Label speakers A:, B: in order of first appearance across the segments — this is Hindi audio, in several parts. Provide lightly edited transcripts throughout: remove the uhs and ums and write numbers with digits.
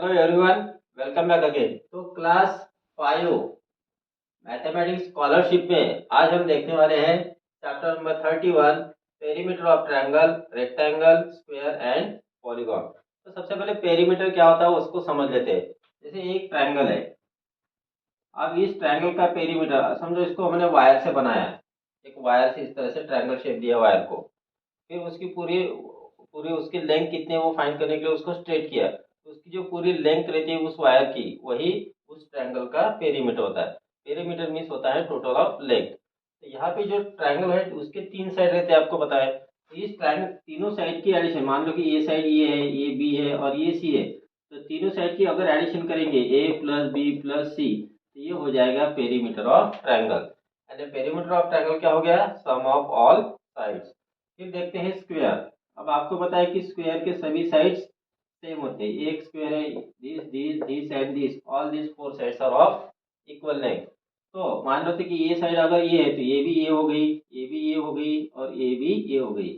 A: Hello everyone, welcome back again. तो क्लास 5 मैथमेटिक्स स्कॉलरशिप में आज हम देखने वाले हैं chapter number 31, perimeter of triangle, rectangle, square and polygon. तो सबसे पहले पेरीमीटर क्या होता है उसको समझ लेते हैं। जैसे एक ट्रायंगल है, अब इस ट्रायंगल का पेरीमीटर समझो, इसको हमने वायर से बनाया है। एक वायर से इस तरह से ट्रायंगल शेप दिया वायर को, फिर उसकी पूरी पूरी उसकी लेंथ कितनी है वो फाइंड करने के लिए उसको स्ट्रेट किया, तो उसकी जो पूरी लेंथ रहती है उस वायर की, वही उस ट्रायंगल का पेरीमीटर होता है। पेरीमीटर मीन्स होता है टोटल ऑफ लेंथ। तो यहाँ पे जो ट्रायंगल है उसके तीन साइड रहते हैं, आपको पता है। तो इस ट्रायंगल तीनों साइड की एडिशन, मान लो कि ये साइड ये है, ये बी है और ये सी है, तो तीनों साइड की अगर एडिशन करेंगे ए प्लस बी प्लस सी, तो ये हो जाएगा perimeter of triangle. And perimeter of triangle क्या हो गया? सम ऑफ ऑल साइड्स। फिर देखते हैं स्क्वायर। अब आपको पता है कि स्क्वायर के सभी साइड्स सेम होते हैं। एक स्क्वायर है, this this this and this, all this four sides are of equal length. तो मान लो कि ये साइड अगर ये है तो ये भी ये हो गई, ये भी ये हो गई और ये भी ये हो गई।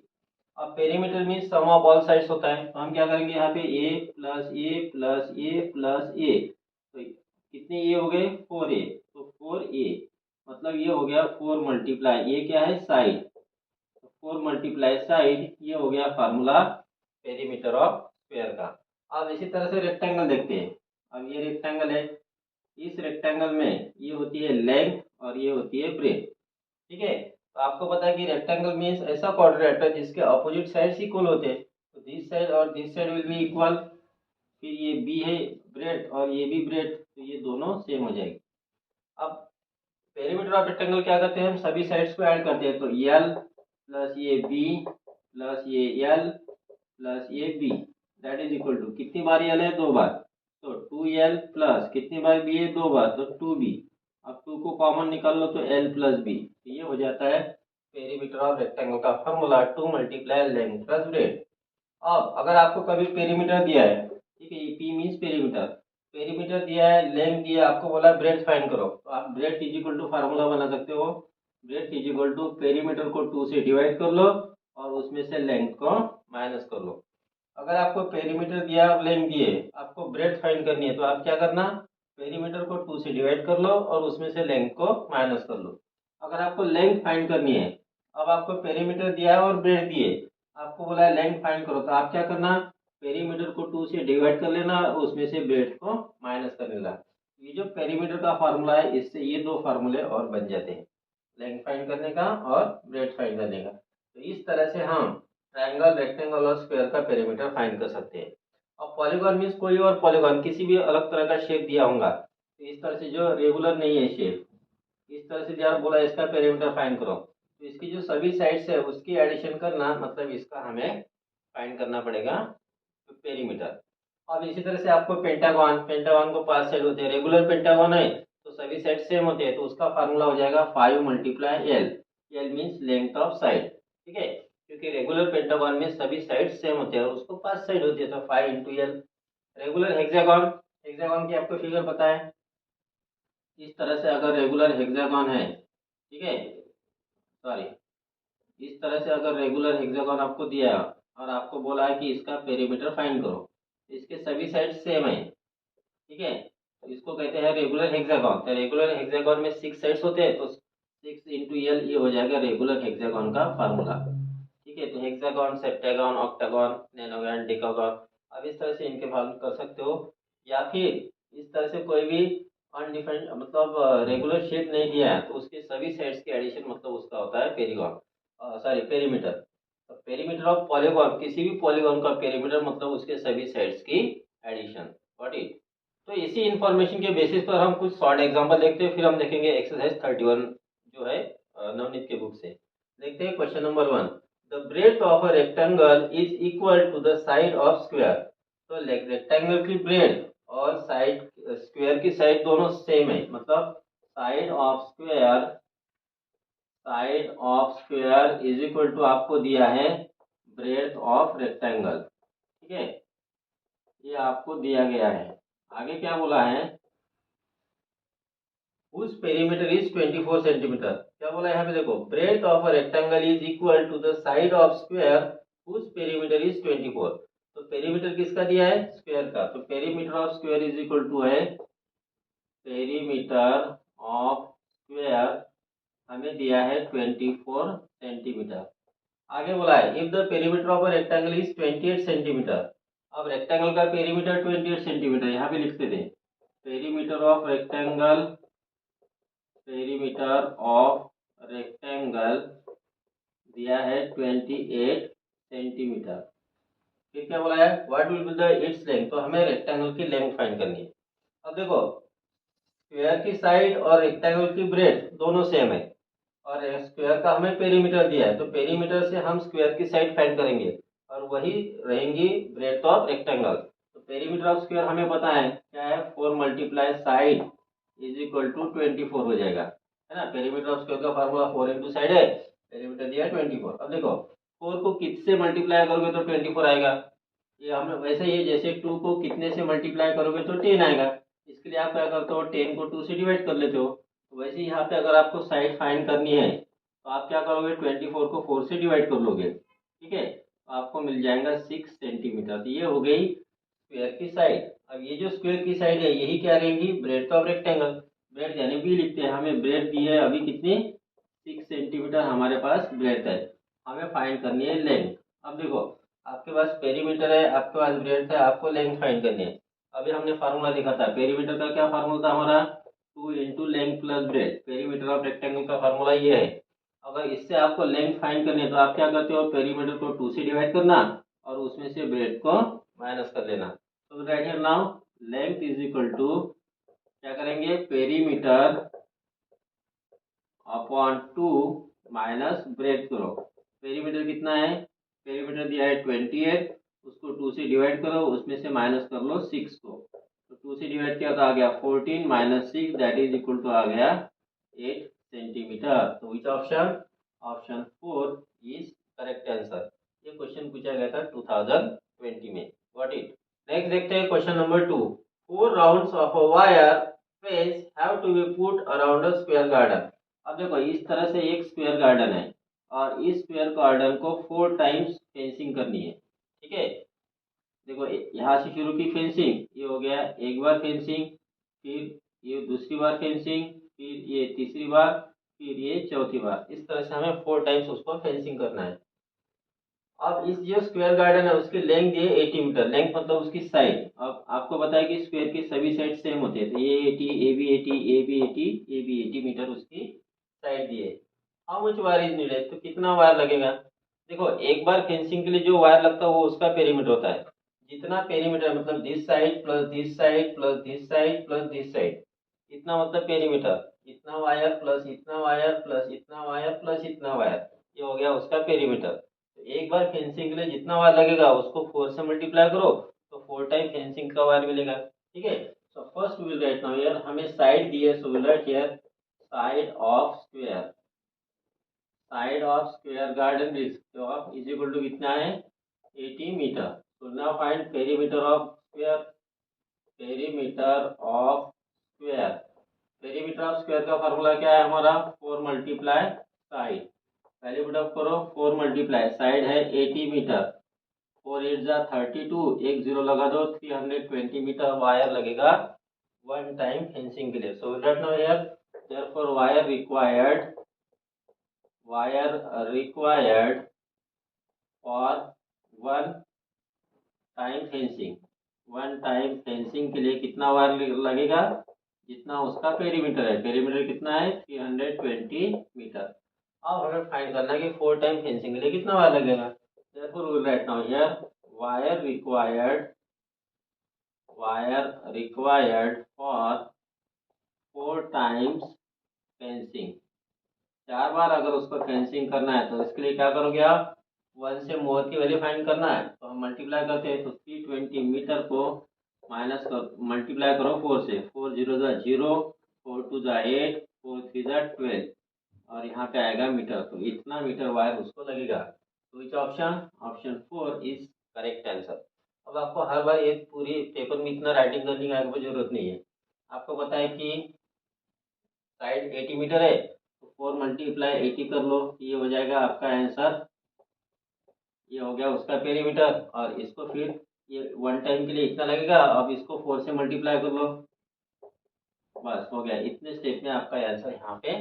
A: अब perimeter mean sum of all sides होता है, तो हम क्या करेंगे यहाँ पे a plus a plus a plus a, तो कितने ए हो गए? 4a। तो 4a मतलब ये हो गया 4 मल्टीप्लाई, ये क्या है? साइड। 4 × साइड, ये हो गया फार्मूला पेरीमीटर ऑफ स्क्वायर का। अब इसी तरह से रेक्टेंगल देखते हैं। अब ये रेक्टेंगल है, इस रेक्टेंगल में ये होती है लेंथ और ये होती है ब्रेथ। ठीक है, तो आपको पता है कि रेक्टेंगल मीन्स ऐसा क्वाड्रेटर जिसके अपोजिट साइड्स इक्वल होते हैं। तो दिस साइड और this side will be equal. फिर ये बी है ब्रेथ और ये भी ब्रेथ, तो ये दोनों सेम हो जाएगी। अब पेरीमीटर ऑफ रेक्टेंगल क्या करते हैं? हम सभी साइड्स को ऐड करते हैं, तो एल प्लस ये बी प्लस ये एल प्लस ये b, that is equal to कितनी बार एल है? 2 बार, तो 2l प्लस कितनी बार बी है? 2 बार, तो 2b। अब 2 को कॉमन निकाल लो तो l प्लस बी, तो ये हो जाता है पेरीमीटर ऑफ रेक्टेंगल का formula, 2 multiply length plus breath. अब अगर आपको कभी पेरीमीटर दिया है, ठीक है, ये पी मीन्स पेरीमीटर, पेरीमीटर दिया है, लेंथ दिया है, आपको बोला ब्रेथ फाइंड करो, तो आप breadth is equal to formula बना सकते हो। Breadth is equal to perimeter को 2 से डिवाइड कर लो और उसमें से लेंथ को माइनस कर लो। अगर आपको पेरीमीटर दिया और लेंथ दिए, आपको ब्रेथ फाइंड करनी है, तो आप क्या करना? पेरीमीटर को 2 से डिवाइड कर लो और उसमें से लेंथ को माइनस कर लो। अगर आपको लेंथ फाइंड करनी है, अब आपको पेरीमीटर दिया है और ब्रेथ दिए, आपको बोला है लेंथ फाइंड करो, तो आप क्या करना? पेरीमीटर को 2 से डिवाइड कर लेना और उसमें से ब्रेथ को माइनस कर लेना। ये जो पेरीमीटर का फार्मूला है, इससे ये दो फार्मूले और बन जाते हैं, लेंथ फाइंड करने का और ब्रेथ फाइंड करने का। तो इस तरह से हम ट्रायंगल, रेक्टेंगल और स्क्वायर का पेरीमीटर फाइंड कर सकते हैं। अब पॉलीगॉन मीन्स कोई और पॉलीगॉन, किसी भी अलग तरह का शेप दिया होगा, तो इस तरह से जो रेगुलर नहीं है शेप, इस तरह से यार बोला इसका पेरीमीटर फाइंड करो, तो इसकी जो सभी साइड्स है उसकी एडिशन करना, मतलब इसका हमें फाइंड करना पड़ेगा पेरीमीटर। अब इसी तरह से आपको पेंटागन, पेंटागन को 5 साइड होते हैं, रेगुलर पेंटागन है तो सभी साइड सेम होते हैं, तो उसका फार्मूला हो जाएगा 5 multiply L. L means length of side, ठीक है, क्योंकि रेगुलर पेंटागन में सभी साइड सेम होते हैं और उसको 5 साइड होती है, तो 5 into L. Regular hexagon, hexagon की आपको फिगर पता है। इस तरह से अगर रेगुलर हेक्सागन है, ठीक है, सॉरी, इस तरह से अगर रेगुलर हेक्सागन आपको दिया और आपको बोला है कि इसका पेरीमीटर फाइंड करो, इसके सभी साइड सेम है, ठीक है, तो इसको कहते हैं रेगुलर हेक्सागन। तो रेगुलर हेक्सागन में 6 साइड्स होते हैं, तो 6 इंटू एल, ये हो जाएगा रेगुलर हेक्सागन का फार्मूला। ठीक है, तो हेक्सागन, सेप्टागन, ऑक्टागन, नैनोगन, डिकागन, अब इस तरह से इनके फार्मूले कर सकते हो। या फिर इस तरह से कोई भी अनडिफाइंड, मतलब रेगुलर शेप नहीं दिया है, तो उसके सभी साइड्स के एडिशन, मतलब उसका होता है पेरीगन, सॉरी पेरीमीटर। तो पेरीमीटर ऑफ पॉलीगॉन, किसी भी पॉलीगॉन का पेरीमीटर मतलब उसके सभी साइड्स की एडिशन। What is? तो इसी इंफॉर्मेशन के बेसिस पर हम कुछ शॉर्ट एग्जांपल देखते हैं, फिर हम देखेंगे एक्सरसाइज 31 जो है नवनीत के बुक से। देखते हैं question number 1। The breadth of a rectangle is equal to the side of square. तो रेक्टेंगल की ब्रेथ और साइड, स्क्वायर की साइड दोनों सेम है, मतलब side of square is equal to आपको दिया है ब्रेथ ऑफ रेक्टेंगल, ठीक है, ये आपको दिया गया है। आगे क्या बोला है? whose perimeter is 24 centimetre. क्या बोला है यहाँ पे? देखो, breadth of a rectangle is equal to the side of square whose perimeter is 24। तो पेरीमीटर किसका दिया है? स्क्वायर का। तो perimeter of square is equal to है पेरीमीटर ऑफ स्क्वायर हमें दिया है 24 सेंटीमीटर। आगे बोला है if the perimeter of a rectangle is 28 centimetre. अब रेक्टेंगल का पेरीमीटर 28 सेंटीमीटर यहाँ पे लिखते थे। Perimeter of rectangle, perimeter of rectangle दिया है 28 सेंटीमीटर। फिर क्या बोला है? What will be the its length. तो हमें रेक्टेंगल की लेंथ फाइंड करनी है। अब देखो स्क्वायर की साइड और रेक्टेंगल की ब्रेड दोनों सेम है, और स्क्वायर का हमें पेरीमीटर दिया है, तो पेरीमीटर से हम स्क्वायर की साइड फाइंड करेंगे और वही रहेंगी ब्रेड ऑफ रेक्टेंगल। तो पेरीमीटर ऑफ स्क्वायर हमें पता है क्या है, 4 multiply side is equal to 24 हो जाएगा, है ना। पेरीमीटर ऑफ स्क्वायर का फार्मूला 4 इंटू साइड है, पेरीमीटर दिया है 24। अब देखो 4 को किससे मल्टीप्लाई करोगे तो 24 आएगा। ये हमने वैसे ही जैसे 2 को कितने से मल्टीप्लाई करोगे तो 10 आएगा। इसके लिए आप क्या करते हो, 10 को 2 से डिवाइड कर लेते हो। तो वैसे ही यहाँ पे अगर आपको साइड फाइंड करनी है तो आप क्या करोगे, 24 को 4 से डिवाइड कर लोगे, ठीक है। तो आपको मिल जाएगा 6 सेंटीमीटर। तो ये हो गई स्क्वायर की साइड। अब ये जो स्क्वायर की साइड है यही क्या रहेंगी, ब्रेड ऑफ रेक्टेंगल। ब्रेड यानी भी लिखते हैं, हमें ब्रेड दी है अभी कितनी, 6 सेंटीमीटर हमारे पास ब्रेड है। हमें फाइंड करनी है लेंथ। अब देखो आपके पास पेरीमीटर है, आपके पास ब्रेड है, आपको लेंथ फाइंड करनी है। अभी हमने फार्मूला लिखा था, पेरीमीटर का क्या फार्मूला था हमारा, 2 into length plus bread. Perimeter of rectangle का फार्मूला ये है। अगर इससे आपको लेंथ फाइंड करनी है तो आप क्या करते हो, पेरीमीटर को 2 से डिवाइड करना और उसमें से ब्रेड को माइनस कर लेना। तो right here now length is equal to क्या करेंगे, पेरीमीटर अपॉन 2 माइनस ब्रेड करो। पेरीमीटर कितना है, पेरीमीटर दिया है 28, उसको 2 से डिवाइड करो, उसमें से माइनस कर लो 6 को। तो 2 से डिवाइड किया तो आ गया 14 minus 6 that is equal to आ गया 8 सेंटीमीटर। तो which option, option 4 is correct answer. ये क्वेश्चन पूछा गया था 2020 में। Got it. नेक्स्ट देखते हैं question number 2। 4 rounds of a wire fence have to be put around a square garden. अब देखो इस तरह से एक स्क्वायर गार्डन है और इस स्क्वायर गार्डन को 4 टाइम्स फेंसिंग करनी है, ठीक है। देखो यहाँ से शुरू की फेंसिंग, ये हो गया एक बार फेंसिंग, फिर ये दूसरी बार फेंसिंग, फिर ये तीसरी बार, फिर ये चौथी बार। इस तरह से हमें 4 टाइम्स उसको फेंसिंग करना है। अब इस जो स्क्वायर गार्डन है उसकी लेंथ है 80 मीटर। लेंथ मतलब उसकी साइड। अब आपको बताया कि स्क्वायर की सभी साइड सेम होते हैं, तो ये 80, A B 80, A B 80, A B 80 metre उसकी साइड दी है। How much wire is needed, तो कितना वायर लगेगा। देखो एक बार फेंसिंग के लिए जो वायर लगता है वो उसका पेरीमीटर होता है। जितना पेरीमीटर मतलब this side plus this side plus this side plus this side, इतना मतलब पेरीमीटर। इतना वायर प्लस इतना वायर प्लस इतना वायर प्लस इतना वायर, ये हो गया उसका पेरीमीटर। तो एक बार फेंसिंग के लिए जितना वायर लगेगा उसको 4 से मल्टीप्लाई करो तो 4 टाइम फेंसिंग का वायर मिलेगा, ठीक है। So first will write now here, हमें साइड दी है, so will write here side of square. Side of square garden is equal to कितना है, 80 metre. So now find perimeter of square. Perimeter of square, perimeter of square का फार्मूला क्या है हमारा, 4 मल्टीप्लाई साइड। पहले पुटअप करो, 4 मल्टीप्लाई साइड है 80 मीटर, 4 8 जा 32, एक जीरो लगा दो, 320 मीटर वायर लगेगा 1 टाइम फेंसिंग के लिए। So let now here therefore wire required for 1 time fencing. 1 time fencing के लिए कितना वायर लगेगा, जितना उसका पेरीमीटर है। पेरीमीटर कितना है, 320 मीटर। अब हमें फाइंड करना है कि 4 टाइम फेंसिंग के लिए कितना वायर लगेगा। therefore we will write now here wire required for 4 times fencing. 4 बार अगर उसको फेंसिंग करना है तो इसके लिए क्या करोगे आप, 1 से मोर की वैल्यू फाइंड करना है तो हम मल्टीप्लाई करते हैं। तो 320 मीटर को माइनस कर मल्टीप्लाई करो 4 से, 4 जीरो जा 0, 4 टू जा 8, 4 थ्री जा 12 और यहाँ पे आएगा मीटर। तो इतना मीटर वायर उसको लगेगा। तो which option, option 4 is correct answer. अब आपको हर बार ये पूरी पेपर में इतना राइटिंग करने की आपको जरूरत नहीं है। आपको पता है कि साइड 80 मीटर है तो 4 मल्टीप्लाई 80 कर लो, ये हो जाएगा आपका आंसर। ये हो गया उसका पेरीमीटर, और इसको फिर ये वन टाइम के लिए इतना लगेगा, अब इसको 4 से मल्टीप्लाई कर लो, बस हो गया। इतने स्टेप में आपका आंसर यहाँ पे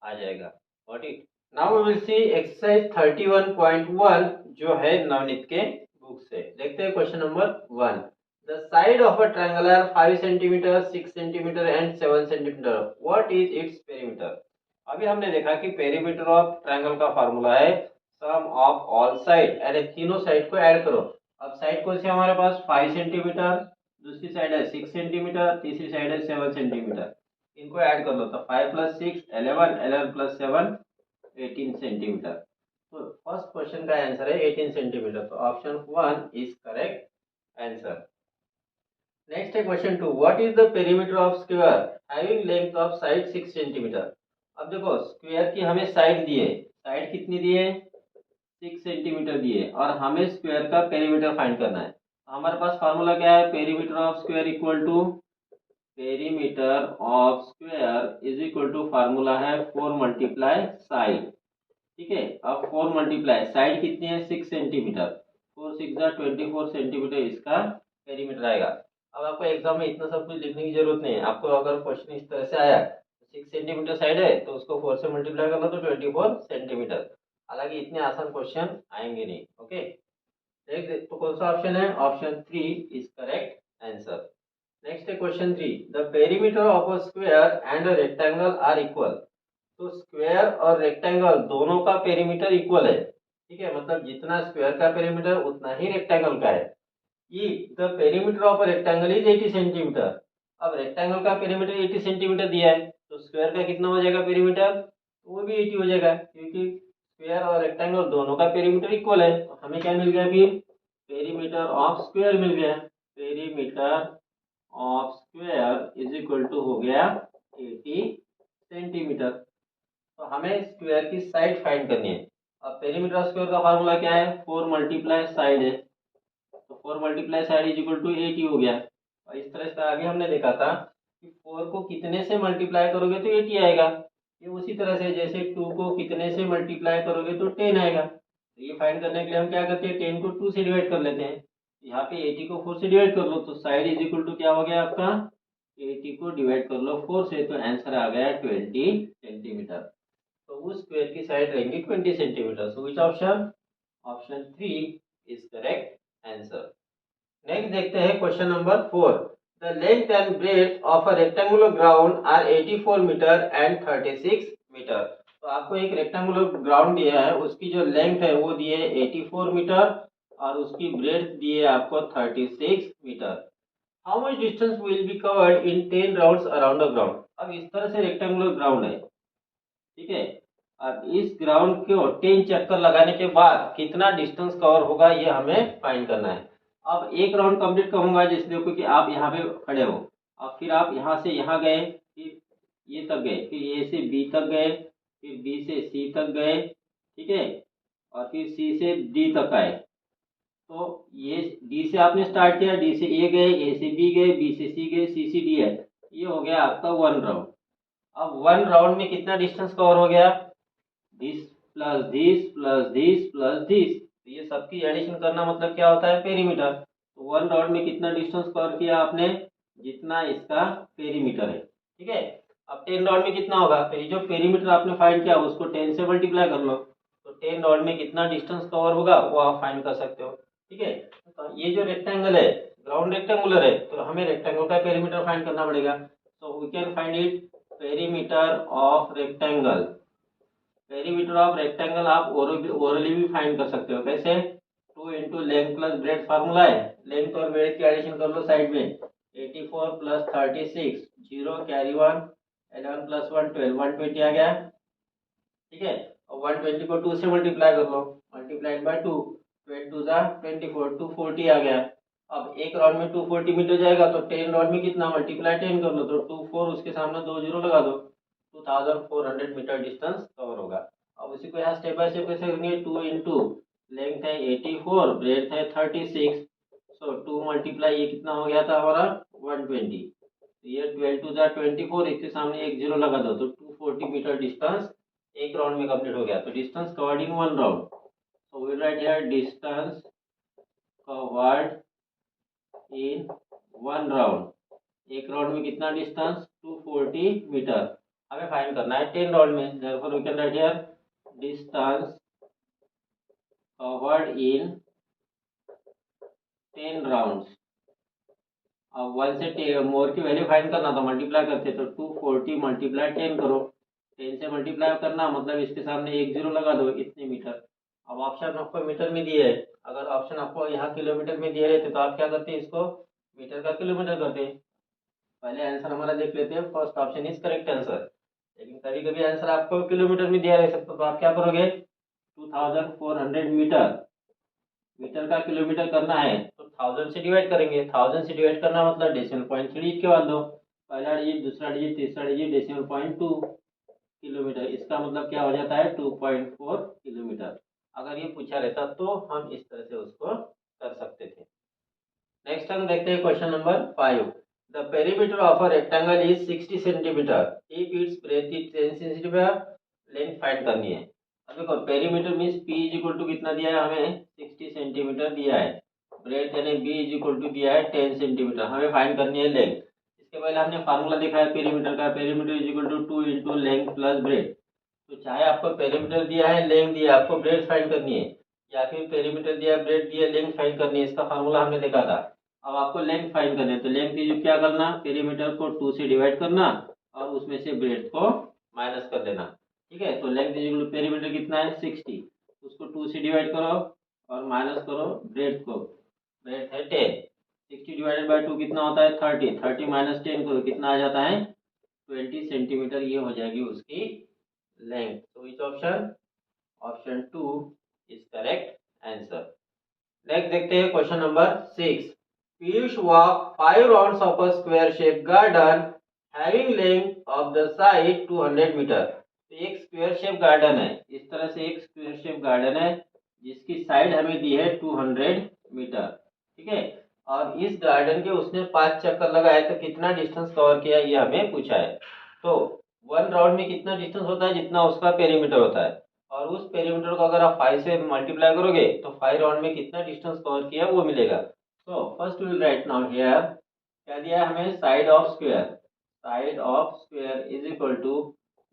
A: आ जाएगा। Got it. Now we will see exercise 31.1 जो है नवनीत के बुक से। देखते हैं question number 1। The side of a triangular 5 centimetre, 6 centimetre and 7 centimetre, what is its perimeter. अभी हमने देखा कि पेरीमीटर ऑफ ट्रायंगल का फार्मूला है सम ऑफ ऑल साइड, यानी तीनों साइड को ऐड करो। अब साइड कौन सी हमारे पास 5 सेंटीमीटर, दूसरी साइड है 6 सेंटीमीटर, तीसरी साइड है 7 सेंटीमीटर। इनको ऐड कर लो तो 5 + 6 11, 11 + 7 18 सेंटीमीटर। तो फर्स्ट क्वेश्चन का आंसर है 18 सेंटीमीटर, तो option 1 is correct answer. Next है question 2। What is the perimeter of square having length of side 6 centimetre. अब देखो स्क्वायर की हमें साइड दी है, साइड कितनी दी है 6 सेंटीमीटर दी है, और हमें स्क्वायर का पेरीमीटर फाइंड करना है। हमारे पास फार्मूला क्या है, perimeter of square equal to perimeter of square is equal to formula है 4 मल्टीप्लाई साइड। ठीक है, अब 4 मल्टीप्लाई साइड कितनी है 6 सेंटीमीटर, 4 6 24 सेंटीमीटर इसका पेरीमीटर आएगा। अब आपको एग्जाम में इतना सब कुछ लिखने की जरूरत नहीं है। आपको अगर क्वेश्चन इस तरह से आया 6 सेंटीमीटर साइड है तो उसको 4 से मल्टीप्लाई कर लो तो 24 सेंटीमीटर। हालांकि इतने आसान क्वेश्चन आएंगे नहीं। ओके, तो कौन सा ऑप्शन है, option 3 is correct answer. Next है question 3। The perimeter of a square and a rectangle are equal. तो स्क्वायर और रेक्टेंगल दोनों का पेरीमीटर इक्वल है। ठीक है, मतलब जितना स्क्वायर का पेरीमीटर उतना ही रेक्टेंगल का है। ये the perimeter of a rectangle is 80 centimetre. अब रेक्टेंगल का पेरीमीटर 80 सेंटीमीटर दिया है, तो स्क्वायर का कितना हो जाएगा पेरीमीटर, वो भी 80 हो जाएगा, क्योंकि स्क्वायर और रेक्टेंगल दोनों का पेरीमीटर इक्वल है। तो हमें क्या मिल गया, फिर पेरीमीटर ऑफ स्क्वायर मिल गया। Perimeter of square is equal to हो गया 80 सेंटीमीटर। तो हमें स्क्वायर की साइड फाइंड करनी है। अब पेरीमीटर ऑफ स्क्वायर का फार्मूला क्या है, 4 मल्टीप्लाई साइड है, तो 4 multiply side is equal to 80 हो गया। और इस तरह से आगे हमने देखा था कि 4 को कितने से मल्टीप्लाई करोगे तो 80 आएगा। ये उसी तरह से जैसे 2 को कितने से मल्टीप्लाई करोगे तो 10 आएगा। तो ये फाइंड करने के लिए हम क्या करते हैं, 10 को 2 से डिवाइड कर लेते हैं। यहाँ पे 80 को 4 से डिवाइड कर लो तो साइड इज इक्वल टू क्या हो गया आपका, 80 को डिवाइड कर लो 4 से, तो आंसर आ गया 20 सेंटीमीटर। तो उस स्क्वायर की साइड रहेंगी 20 centimetre. So which option, option 3 is correct answer. Next देखते हैं question number 4। The length and breadth of a rectangular ground are 84 metre and 36 metre. तो आपको एक रेक्टेंगुलर ग्राउंड दिया है, उसकी जो लेंथ है वो दी है 84 मीटर और उसकी ब्रेड्थ दी है आपको 36 metre. How much distance will be covered in 10 rounds around the ground. अब इस तरह से रेक्टेंगुलर ग्राउंड है, ठीक है, अब इस ग्राउंड को 10 चक्कर लगाने के बाद कितना डिस्टेंस कवर होगा ये हमें फाइंड करना है। अब एक राउंड कंप्लीट कब होगा, जैसे देखो कि आप यहाँ पे खड़े हो, अब फिर आप यहाँ से यहाँ गए, फिर ये तक गए, फिर ए से बी तक गए, फिर बी से सी तक गए, ठीक है, और फिर सी से डी तक आए। तो ये डी से आपने स्टार्ट किया, डी से ए से बी गए, बी से सी गए, सी से डी है। ये हो गया आपका 1 राउंड। अब 1 राउंड में कितना डिस्टेंस कवर हो गया, this plus this plus this plus this, तो ये सबकी एडिशन करना मतलब क्या होता है, पेरीमीटर। तो 1 राउंड में कितना डिस्टेंस कवर किया आपने, जितना इसका पेरीमीटर है। ठीक है, अब 10 राउंड में कितना होगा, तो ये जो पेरीमीटर आपने फाइंड किया उसको 10 से मल्टीप्लाई कर लो, तो 10 राउंड में कितना डिस्टेंस कवर होगा वो आप फाइंड कर सकते हो। ठीक है, तो ये जो रेक्टेंगल है, ग्राउंड रेक्टेंगुलर है, तो हमें रेक्टेंगल का पेरीमीटर फाइंड करना पड़ेगा। So we can find it perimeter of rectangle. Perimeter of rectangle आप ओरली भी फाइंड कर सकते हो। कैसे, 2 into length plus breadth formula है, लेंथ और ब्रेड की एडिशन कर लो साइड में, 84 प्लस 36 0 कैरी 1, 11 प्लस 1 12, 120 आ गया। ठीक है, और 120 को 2 से मल्टीप्लाई कर लो, मल्टीप्लाइड बाय 2, 2 जा 24, 240 आ गया। अब एक राउंड में 240 मीटर जाएगा, तो 10 राउंड में कितना, मल्टीप्लाई 10 कर लो, तो 24 उसके सामने 2 जीरो लगा दो, 2400 मीटर डिस्टेंस कवर होगा। अब उसी को यहाँ स्टेप बाय स्टेप कैसे करेंगे, 2 इंटू लेंथ है 84, ब्रेड्थ है 36, सो 2 मल्टीप्लाई ये कितना हो गया था हमारा 120, तो ये 12 2 जा 24, इसके सामने एक जीरो लगा दो, तो 240 मीटर डिस्टेंस एक राउंड में कंप्लीट हो गया। तो distance covered in 1 round, So we will write here distance covered in one round. एक राउंड में कितना डिस्टेंस 240 मीटर हमें फाइंड करना है 10 राउंड में. therefore we can write here distance covered in 10 rounds. अब 1 से मोर की वैल्यू फाइंड करना तो मल्टीप्लाई करते तो 240 मल्टीप्लाई 10 करो. 10 से मल्टीप्लाई करना मतलब इसके सामने एक जीरो लगा दो इतने मीटर. अब ऑप्शन आपको मीटर में दिए है. अगर ऑप्शन आपको यहाँ किलोमीटर में दिए रहते तो आप क्या करते इसको मीटर का किलोमीटर करते. पहले आंसर हमारा देख लेते हैं. First option is correct answer. लेकिन कभी कभी आंसर आपको किलोमीटर में दिया रह सकता तो आप क्या करोगे 2400 मीटर. मीटर का किलोमीटर करना है तो 1000 से डिवाइड करेंगे. 1000 से डिवाइड करना मतलब डेसिमल पॉइंट 3 के बाद दो. पहला डिजिट दूसरा डिजिट तीसरा डिजिट डेसिमल पॉइंट 2 किलोमीटर. इसका मतलब क्या हो जाता है 2.4 किलोमीटर. अगर ये पूछा रहता तो हम इस तरह से उसको कर सकते थे. नेक्स्ट हम देखते हैं question number 5. The perimeter of a rectangle is 60 centimetre if its breadth is 10 centimetre. Length find करनी है. अब देखो perimeter means p is equal to कितना दिया है हमें 60 सेंटीमीटर दिया है. ब्रेथ यानी b इज इक्वल टू दिया है 10 सेंटीमीटर. हमें फाइंड करनी है लेंथ. इसके पहले हमने फार्मूला देखा है पेरीमीटर का. Perimeter is equal to 2 into length plus breadth. तो चाहे आपको पेरीमीटर दिया है लेंथ दिया आपको ब्रेथ फाइंड करनी है या फिर पेरीमीटर दिया ब्रेथ दिया लेंथ फाइंड करनी है. इसका फार्मूला हमने देखा था. अब आपको लेंथ फाइंड करनी है तो लेंथ की क्या करना पेरीमीटर को 2 से डिवाइड करना और उसमें से ब्रेथ को माइनस कर देना. ठीक है. तो लेंथ इज पेरीमीटर कितना है 60. उसको 2 से डिवाइड करो और माइनस करो ब्रेथ को. ब्रेथ है 10. 60 डिवाइडेड बाई 2 कितना होता है 30. 30 माइनस 10 करो कितना आ जाता है 20 सेंटीमीटर. ये हो जाएगी उसकी लेंथ. तो which option option 2 is correct answer. Next देखते हैं question number 6. Piyush walked 5 rounds of a square shaped garden having length of the side 200 metre. तो एक स्क्वायर शेप गार्डन है. इस तरह से एक स्क्वायर शेप गार्डन है जिसकी साइड हमें दी है 200 मीटर. ठीक है. और इस गार्डन के उसने 5 चक्कर लगाए तो कितना डिस्टेंस कवर किया ये हमें पूछा है. तो 1 राउंड में कितना डिस्टेंस होता है जितना उसका पेरीमीटर होता है और उस पेरीमीटर को अगर आप 5 से मल्टीप्लाई करोगे तो 5 राउंड में कितना डिस्टेंस कवर किया वो मिलेगा. So first we will write now here क्या दिया हमें side of square. Side of square is equal to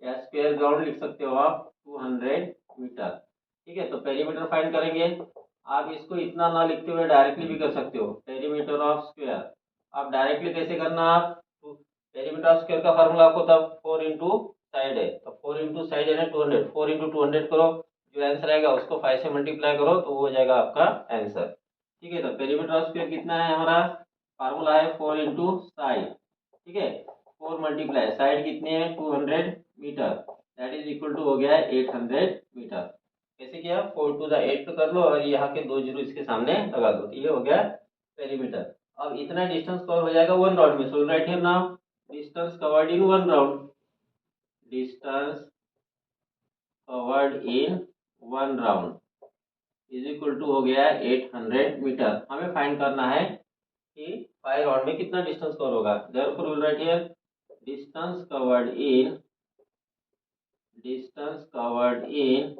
A: या स्क्वायर ग्राउंड लिख सकते हो आप 200 मीटर. ठीक है. तो पेरीमीटर फाइंड करेंगे. आप इसको इतना ना लिखते हुए डायरेक्टली भी कर सकते हो. पेरीमीटर ऑफ स्क्वायर आप डायरेक्टली कैसे करना आप पेरीमीटर ऑफ स्क्वायर का फार्मूला आपको तब 4 इंटू साइड है तो 4 इंटू साइड है ना 200. 4 इंटू 200 करो जो आंसर आएगा उसको 5 से मल्टीप्लाई करो तो वो हो जाएगा आपका आंसर. ठीक है. तो पेरीमीटर ऑफ स्क्वायर कितना है हमारा फार्मूला है 4 इंटू साइड. ठीक है. 4 मल्टीप्लाई साइड कितनी है 200 metre that is equal to हो गया है 800 मीटर. कैसे किया 4 टू द 8 कर लो और यहाँ के 2 जीरो इसके सामने लगा दो. ये हो गया पेरीमीटर. अब इतना डिस्टेंस कवर हो जाएगा 1 राउंड में. So right here now distance covered in 1 round. Distance covered in 1 round is equal to हो गया 800 मीटर. हमें फाइंड करना है कि 5 राउंड में कितना डिस्टेंस कवर होगा. Therefore will write here distance covered in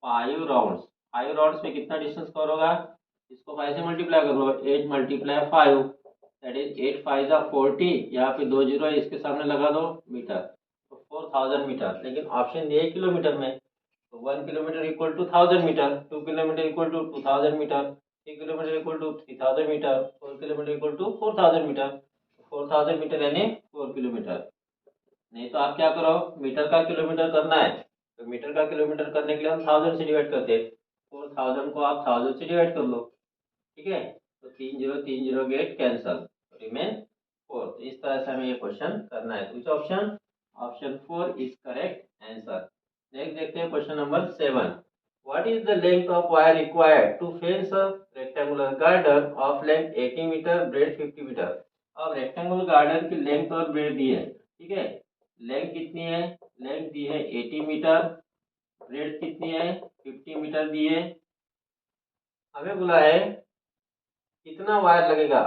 A: 5 rounds. 5 rounds में कितना डिस्टेंस कवर होगा इसको 5 से मल्टीप्लाई कर लो. 8 मल्टीप्लाई 5 दैट इज 8 5 जा 40. यहाँ पे 2 जीरो है इसके सामने लगा दो मीटर तो 4000 मीटर. लेकिन ऑप्शन दिए किलोमीटर में तो 1 kilometre equal to 1000 metre. 2 kilometre equal to 2000 metre. 3 kilometre equal to 3000 metre. 4 kilometre equal to 4000 metre. 4000 metre यानी 4 किलोमीटर. नहीं तो आप क्या करो मीटर का किलोमीटर करना है तो मीटर का किलोमीटर करने के लिए हम 1000 से डिवाइड करते हैं. 4000 को आप 1000 से डिवाइड कर लो. ठीक है. तो 3 0 गेट कैंसल रिमेन 4. तो इस तरह से हमें ये क्वेश्चन करना है. विच option option 4 is correct answer. Next देखते हैं question number 7. What is the length of wire required to fence a rectangular garden of length 80 metre breadth 50 metre. अब रेक्टेंगुलर गार्डन की लेंथ और ब्रेड दी है. ठीक है. लेंथ कितनी है लेंथ दी है 80 मीटर. ब्रेड कितनी है 50 मीटर दी है. हमें बोला है कितना वायर लगेगा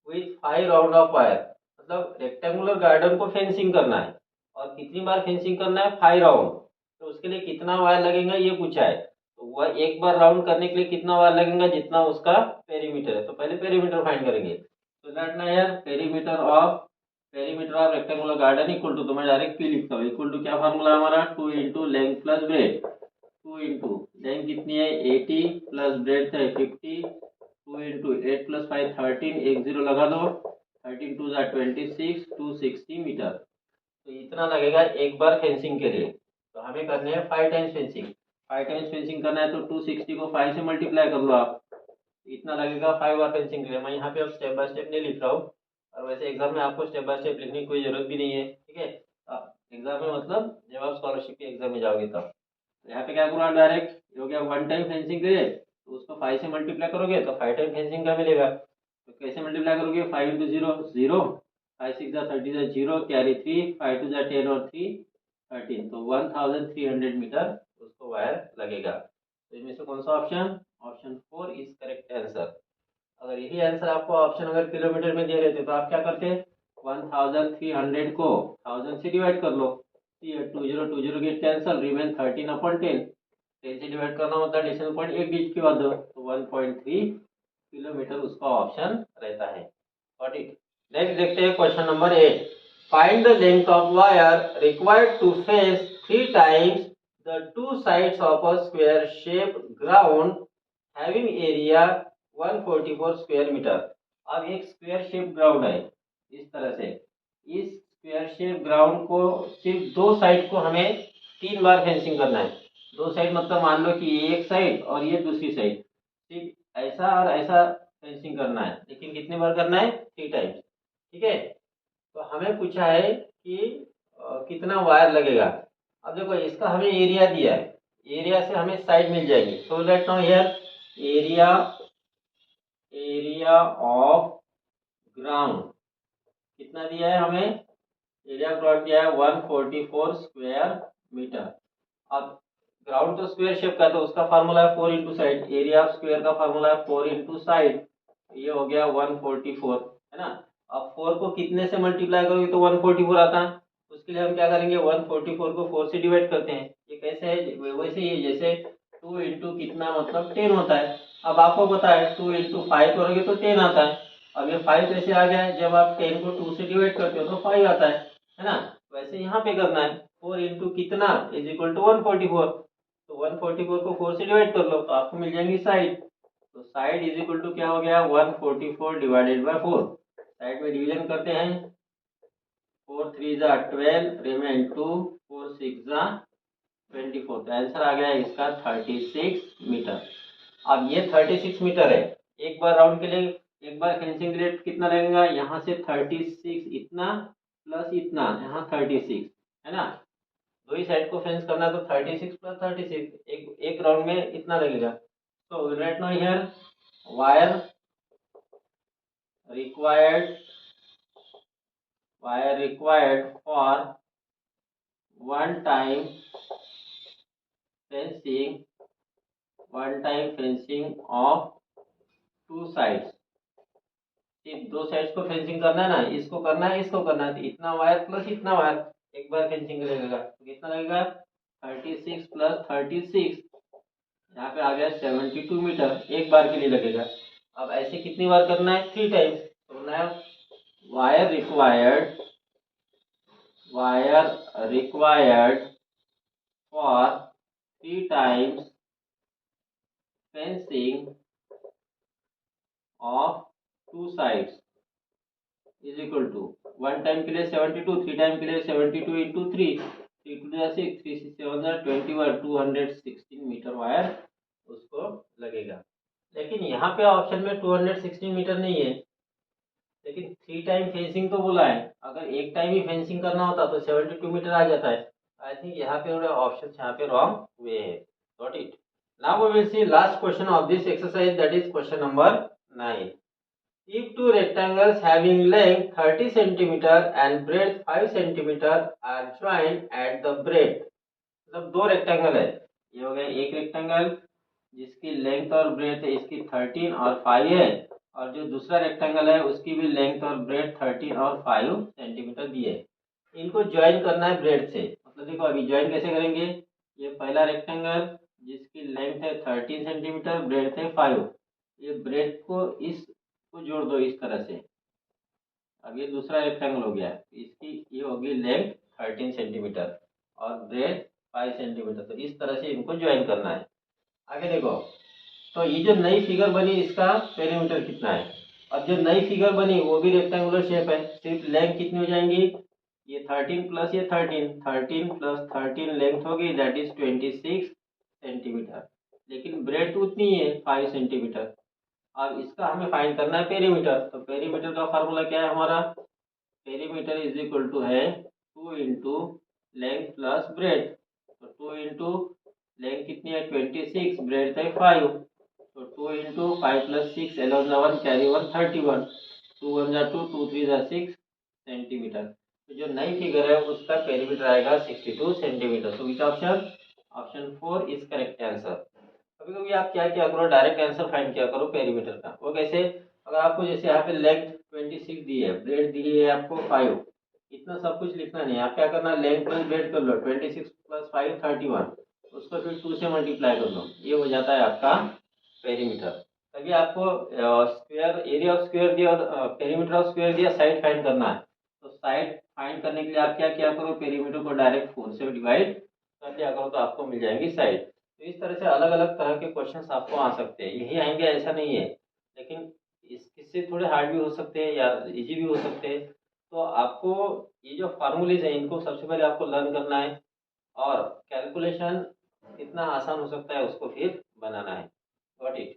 A: विथ 5 राउंड ऑफ वायर. मतलब रेक्टेंगुलर गार्डन को फेंसिंग करना है और कितनी बार फेंसिंग करना है 5 राउंड. तो उसके लिए कितना वायर लगेगा ये पूछा है. तो तो वह एक बार राउंड करने के लिए कितना वायर लगेगा, जितना उसका पेरीमीटर है। तो पहले पेरीमीटर फाइंड करेंगे। तो दैट ना यार, perimeter of rectangular garden equal to, तो मैं डायरेक्ट पी लिखता हूँ, इक्वल टू क्या फार्मूला हमारा, 2 into length plus breath. 2 into length कितनी है 80 प्लस ब्रेथ है 50, 2 इंटू 8 प्लस 5 13, एक जीरो लगा दो, 13 टू 26, 260 मीटर। तो इतना लगेगा एक बार फेंसिंग के लिए। तो हमें करने हैं 5 टाइम्स फेंसिंग। 5 टाइम्स फेंसिंग करना है तो 260 को 5 से मल्टीप्लाई कर लो आप, इतना लगेगा 5 बार फेंसिंग के लिए। मैं यहाँ पे अब स्टेप बाय स्टेप नहीं लिख रहा हूँ, और वैसे एग्जाम में आपको स्टेप बाय स्टेप लिखने की कोई जरूरत भी नहीं है, ठीक है। एग्जाम में मतलब जब आप स्कॉलरशिप के एग्जाम में जाओगे तब। तो यहाँ पे क्या करूँगा, डायरेक्ट ये हो गया 1 टाइम फेंसिंग के लिए, तो उसको 5 से मल्टीप्लाई करोगे तो 5 टाइम फेंसिंग का मिलेगा। तो कैसे मल्टीप्लाई करोगे, 5 into zero zero, 5 6 30 zero, carry 3, 5 2 10 और 3 13, तो 1300 मीटर उसको वायर लगेगा। तो इनमें से कौन सा option, option 4 is correct answer. अगर यही आंसर आपको ऑप्शन अगर किलोमीटर में दे रहे थे तो आप क्या करते, 1300 को 1000 से डिवाइड कर लो, 20 गेट कैंसल, रिमेन 13/10। 10 से डिवाइड करना होता है डेसिमल पॉइंट एक डिजिट के बाद दो, तो 1.3 किलोमीटर उसका ऑप्शन रहता है। Got it. नेक्स्ट देखते हैं question number 8। Find the length of wire required to fence 3 times the 2 sides of a square shape ground having area 144 square metre. अब एक स्क्वायर शेप ग्राउंड है इस तरह से, इस स्क्वायर शेप ग्राउंड को सिर्फ 2 साइड को हमें 3 बार फेंसिंग करना है। 2 साइड मतलब मान लो कि ये एक साइड और ये दूसरी साइड, सिर्फ ऐसा और ऐसा फेंसिंग करना है, लेकिन कितने बार करना है, 3 टाइम्स, ठीक है। तो हमें पूछा है कि कितना वायर लगेगा। अब देखो इसका हमें एरिया दिया है, एरिया से हमें साइड मिल जाएगी। So let now here area of ground कितना दिया है हमें, एरिया ग्राउंड दिया है 144 स्क्वायर मीटर। अब ग्राउंड तो स्क्वायर शेप का, तो उसका फार्मूला है 4 into side, area of square का फार्मूला है 4 इंटू साइड, ये हो गया 144, है ना। अब 4 को कितने से मल्टीप्लाई करोगे तो 144 आता है। उसके लिए हम क्या करेंगे, 144 को 4 से डिवाइड करते हैं। ये कैसे है, वैसे ही जैसे 2 इंटू कितना मतलब 10 होता है। अब आपको पता है 2 इंटू 5 करोगे तो 10 आता है। अब ये 5 कैसे आ गया है, जब आप 10 को 2 से डिवाइड करते हो तो 5 आता है ना। वैसे यहाँ पे करना है 4 इंटू कितना इज इक्वल टू 144। तो 144 को 4 से डिवाइड कर लो तो आपको मिल जाएंगी साइड। तो साइड इज इक्वल टू क्या हो गया, 144 डिवाइडेड बाय 4। साइड में डिवीजन करते हैं, 4 3 जा 12, रिमेन 2, 4 6 जा 24। तो आंसर आ गया इसका 36 मीटर। अब ये 36 मीटर है। एक बार राउंड के लिए, एक बार फेंसिंग के लिए कितना लगेगा, यहाँ से 36 इतना प्लस इतना, यहाँ 36, है ना। दो ही साइड को फेंस करना तो 36 प्लस 36, एक राउंड में इतना लगेगा। तो right now here wire required for one time fencing of 2 sides. सिर्फ 2 साइड्स को फेंसिंग करना है ना, इसको करना है इसको करना है, तो इतना वायर प्लस इतना वायर एक बार फेंसिंग लगेगा। तो कितना लगेगा, 36 प्लस 36, यहाँ पे आ गया 72 मीटर एक बार के लिए लगेगा। अब ऐसे कितनी बार करना है, 3 टाइम्स। तो ना wire required for 3 times fencing of 2 sides is equal to 1 time के लिए 72, 3 टाइम के लिए 72 इंटू 3, 3 टू 6, 3 6 7 21, 216 मीटर वायर उसको लगेगा। लेकिन यहाँ पे ऑप्शन में 216 मीटर नहीं है, लेकिन 3 टाइम फेंसिंग तो बोला है। अगर एक टाइम ही फेंसिंग करना होता तो 72 मीटर आ जाता है। आई थिंक यहाँ पे थोड़े ऑप्शन यहाँ पे रॉन्ग हुए हैं। Got it. Now we will see last question of this exercise, that is question number 9। If two rectangles having length 30 centimeter and breadth 5 centimeter are joined at the breadth, मतलब दो रेक्टेंगल है, ये हो गया एक रेक्टेंगल जिसकी लेंथ और ब्रेथ इसकी 13 और 5 है, और जो दूसरा रेक्टेंगल है उसकी भी लेंथ और ब्रेथ 13 और 5 सेंटीमीटर दी है। इनको ज्वाइन करना है ब्रेड से। मतलब देखो अभी ज्वाइन कैसे करेंगे, ये पहला रेक्टेंगल जिसकी लेंथ है 13 सेंटीमीटर, ब्रेड है 5। ये ब्रेड को इसको जोड़ दो इस तरह से। अब ये दूसरा रेक्टेंगल हो गया, इसकी ये होगी लेंथ 13 सेंटीमीटर और ब्रेड 5 सेंटीमीटर। तो इस तरह से इनको ज्वाइन करना है। आगे देखो, तो ये जो नई फिगर बनी इसका पेरीमीटर कितना है। अब जो नई फिगर बनी वो भी रेक्टेंगुलर शेप है, सिर्फ लेंथ कितनी हो जाएंगी, ये 13 प्लस ये 13 प्लस 13 लेंथ होगी, दैट इज 26 सेंटीमीटर। लेकिन ब्रेड तो उतनी ही है 5 सेंटीमीटर। अब इसका हमें फाइंड करना है पेरीमीटर। तो पेरीमीटर का फार्मूला क्या है हमारा, पेरीमीटर इज इक्वल टू है 2 इंटू लेंथ प्लस ब्रेड। तो 2 इंटू लेंथ कितनी है 26, ब्रेड है 5। तो 2 इंटू 5 प्लस 6, 11 1 कैरी 1 31, 2 1 जा 2, 2 3 जा 6 सेंटीमीटर। तो जो नई फिगर है उसका पेरीमीटर आएगा 62 सेंटीमीटर। तो which option, option 4 is correct answer. कभी कभी आप क्या क्या करो, डायरेक्ट आंसर फाइंड किया करो पेरीमीटर का। वो कैसे, अगर आपको जैसे यहाँ पे लेंथ 26 दी है, ब्रेड दी है आपको 5, इतना सब कुछ लिखना नहीं है। आप क्या करना, लेंथ प्लस ब्रेड कर लो, 26 प्लस 5 31, उसको फिर 2 से मल्टीप्लाई कर लो, ये हो जाता है आपका पेरीमीटर। तभी आपको स्क्वायर एरिया ऑफ स्क्वायर दिया और पेरीमीटर ऑफ स्क्वायर दिया, साइड फाइंड करना है। तो साइड फाइंड करने के लिए आप क्या क्या करो, पेरीमीटर को डायरेक्ट 4 से डिवाइड कर दिया करो, तो आपको मिल जाएगी साइड। तो इस तरह से अलग अलग तरह के क्वेश्चंस आपको आ सकते हैं, यही आएंगे ऐसा नहीं है। लेकिन इससे थोड़े हार्ड भी हो सकते हैं या इजी भी हो सकते हैं। तो आपको ये जो फार्मूलेज है इनको सबसे पहले आपको लर्न करना है, और कैलकुलेशन कितना आसान हो सकता है उसको फिर बनाना है। Got it.